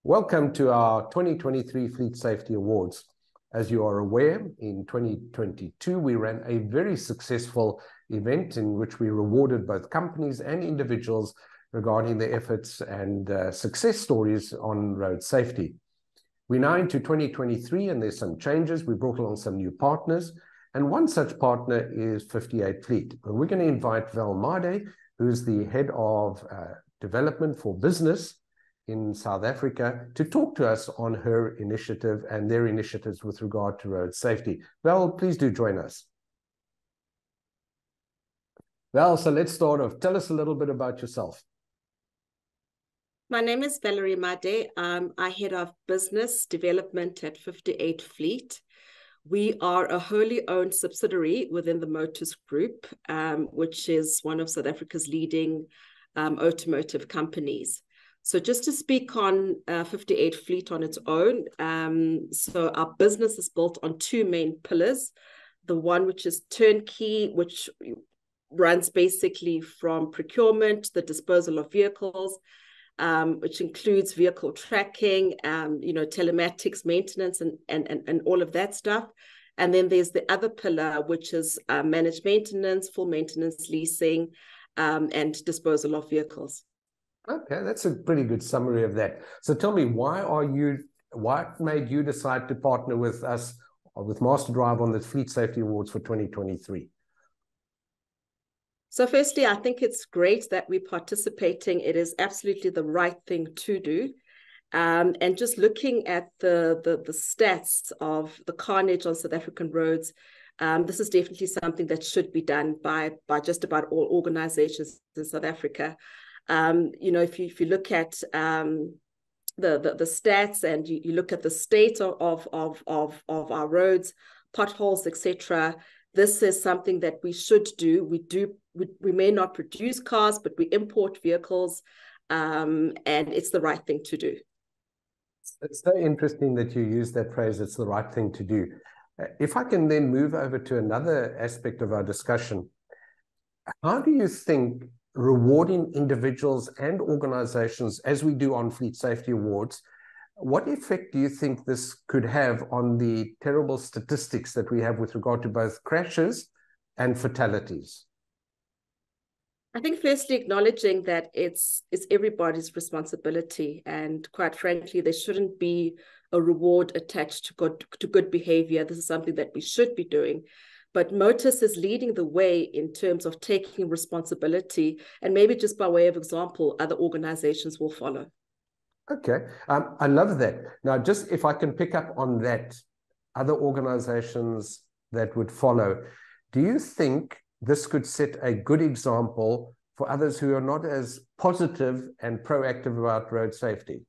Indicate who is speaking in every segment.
Speaker 1: Welcome to our 2023 Fleet Safety Awards. As you are aware, in 2022, we ran a very successful event in which we rewarded both companies and individuals regarding their efforts and success stories on road safety. We're now into 2023 and there's some changes. We brought along some new partners, and one such partner is 58fleet. And we're going to invite Valarie Made, who's the head of development for business in South Africa, to talk to us on her initiative and their initiatives with regard to road safety. Val, please do join us. Val, so let's start off. Tell us a little bit about yourself.
Speaker 2: My name is Valarie Made. I head of business development at 58fleet. We are a wholly owned subsidiary within the Motors Group, which is one of South Africa's leading automotive companies. So just to speak on 58fleet on its own, so our business is built on two main pillars. The one which is turnkey, which runs basically from procurement, the disposal of vehicles, which includes vehicle tracking, telematics, maintenance, and all of that stuff. And then there's the other pillar, which is managed maintenance, full maintenance, leasing, and disposal of vehicles.
Speaker 1: Okay, that's a pretty good summary of that. So tell me, what made you decide to partner with us, or with MasterDrive, on the Fleet Safety Awards for 2023?
Speaker 2: So firstly, I think it's great that we're participating. It is absolutely the right thing to do. And just looking at the stats of the carnage on South African roads, this is definitely something that should be done by just about all organizations in South Africa. If you look at the stats and you look at the state of our roads, potholes, etc., this is something that we should do. We may not produce cars, but we import vehicles, and it's the right thing to do.
Speaker 1: It's so interesting that you use that phrase, it's the right thing to do. If I can then move over to another aspect of our discussion, how do you think rewarding individuals and organizations, as we do on Fleet Safety Awards, what effect do you think this could have on the terrible statistics that we have with regard to both crashes and fatalities?
Speaker 2: I think firstly acknowledging that it's everybody's responsibility, and quite frankly, there shouldn't be a reward attached to good behavior. This is something that we should be doing. But Motors is leading the way in terms of taking responsibility, and maybe just by way of example, other organizations will follow.
Speaker 1: Okay, I love that. Now, just if I can pick up on that, other organizations that would follow, do you think this could set a good example for others who are not as positive and proactive about road safety?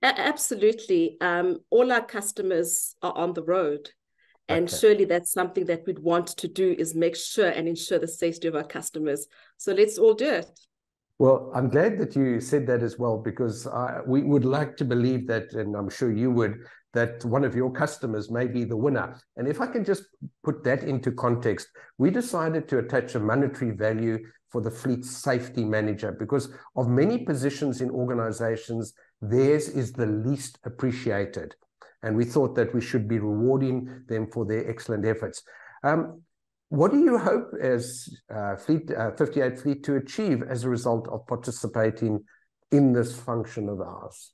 Speaker 2: Absolutely. All our customers are on the road. And surely that's something that we'd want to do, is make sure and ensure the safety of our customers. So let's all do it.
Speaker 1: Well, I'm glad that you said that as well, because we would like to believe that, and I'm sure you would, that one of your customers may be the winner. And if I can just put that into context, we decided to attach a monetary value for the fleet safety manager, because of many positions in organizations, theirs is the least appreciated. And we thought that we should be rewarding them for their excellent efforts. What do you hope as 58fleet to achieve as a result of participating in this function of ours?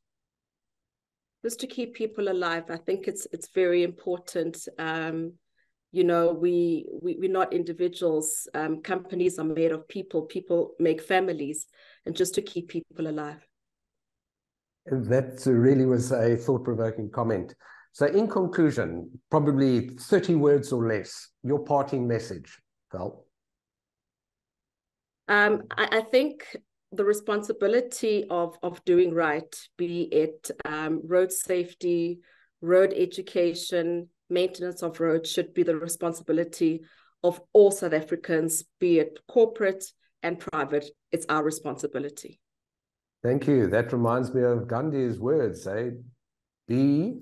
Speaker 2: Just to keep people alive. I think it's very important. We're not individuals. Companies are made of people. People make families, and just to keep people alive.
Speaker 1: That really was a thought-provoking comment. So in conclusion, probably 30 words or less, your parting message, Val.
Speaker 2: I think the responsibility of doing right, be it road safety, road education, maintenance of roads, should be the responsibility of all South Africans, be it corporate and private. It's our responsibility.
Speaker 1: Thank you. That reminds me of Gandhi's words, be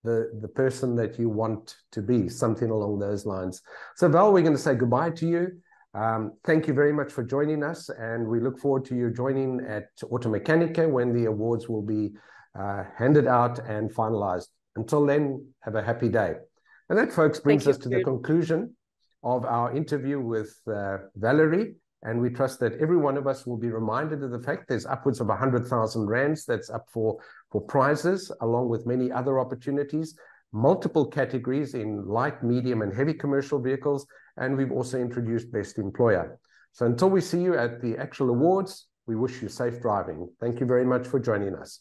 Speaker 1: the person that you want to be, something along those lines. So Val, we're going to say goodbye to you. Thank you very much for joining us, and we look forward to you joining at Automechanica when the awards will be handed out and finalized. Until then, have a happy day. And that, folks, brings us to the conclusion of our interview with Valerie, and we trust that every one of us will be reminded of the fact there's upwards of 100,000 rands that's up for prizes, along with many other opportunities, multiple categories in light, medium, and heavy commercial vehicles, and we've also introduced Best Employer. So until we see you at the actual awards, we wish you safe driving. Thank you very much for joining us.